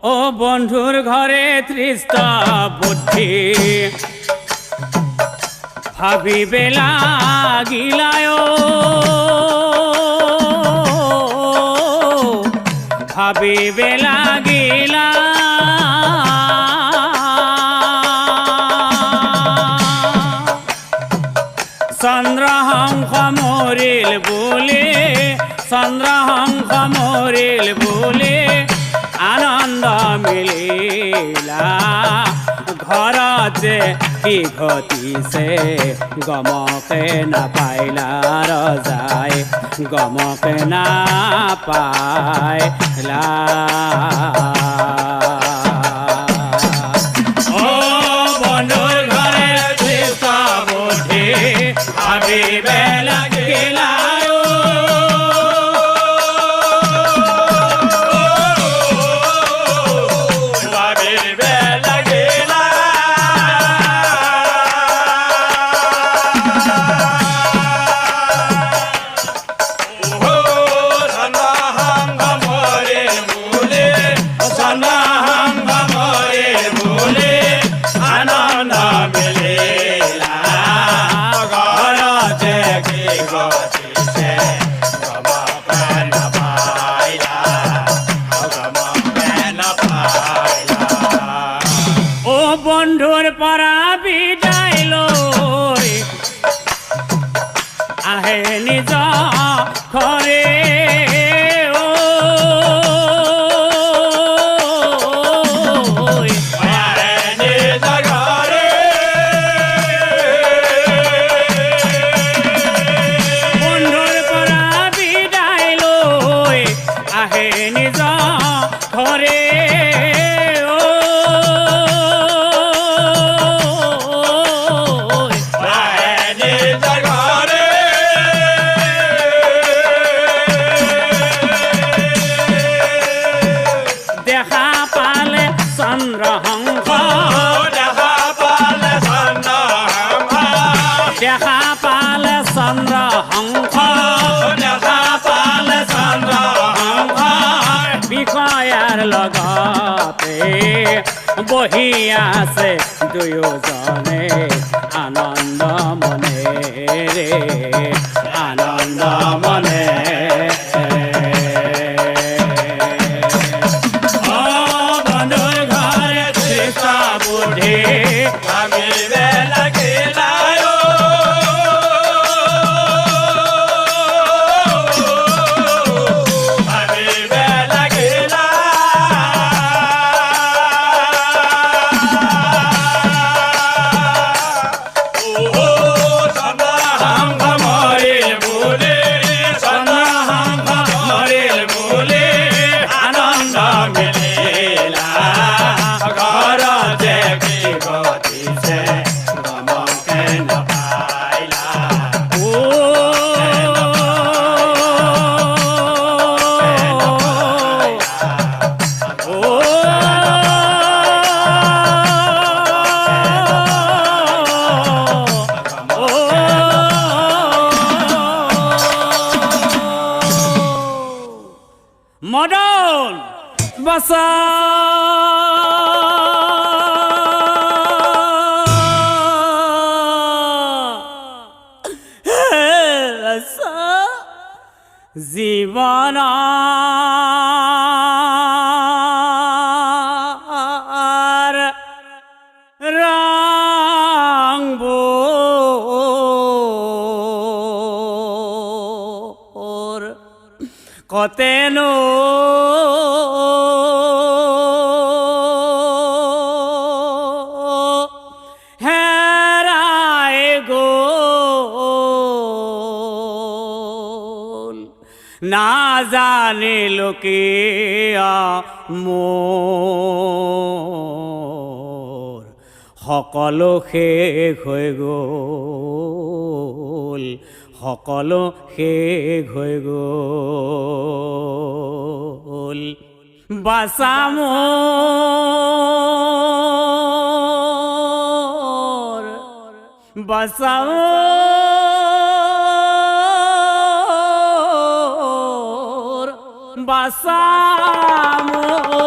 ও বন্ধুর ঘরে তৃষ্ণ বুদ্ধি ভাবিবে লাগিলায় ভাবিবে লাগিলা চন্দ্রহংস মৰিল বুলি চন্দ্রহংস মৰিল বুলি আনন্দ মিলিলা ঘৰত যে কি ঘটিছে গমকে নাপাইলা ৰজাই গমকে নাপাইলা ও বন্ধুৰ ঘৰে তৃষ্ণ বুদ্ধি ভাবিবে লাগিলা বন্ধুৰ পৰা বিদায় লৈ আহে নিজ ঘৰে বন্ধুৰ পৰা বিদায় লৈ আহে নিজ ঘৰে দেখা পালে চন্দ্ৰহংস দেখা পালে চন্দ্ৰহংস দেখা পালে চন্দ্ৰহংস দেখা পালে চন্দ্ৰহংস বিষয়াৰ লগতে বহি আছে দুয়োজনে আনন্দ মনেৰে আনন্দ মনেৰে ভাবিবে লাগিলা ভাবিবে লাগিলা চন্দ্ৰহংস মৰিল বুলি চন্দ্ৰহংস মৰিল বুলি আনন্দ মিলিলা ঘৰত ঘটিছে গমকে নাপাইলা মদন বসা জীবন রঙবোৰ কতেনো হেৰাই গ'ল নাজানিলো কিয় মোৰ সকলো শেষ হৈ গ'ল সকলো শেষ হৈ গ'ল বাছা মোৰ বাছা মোৰ বাছা মোৰ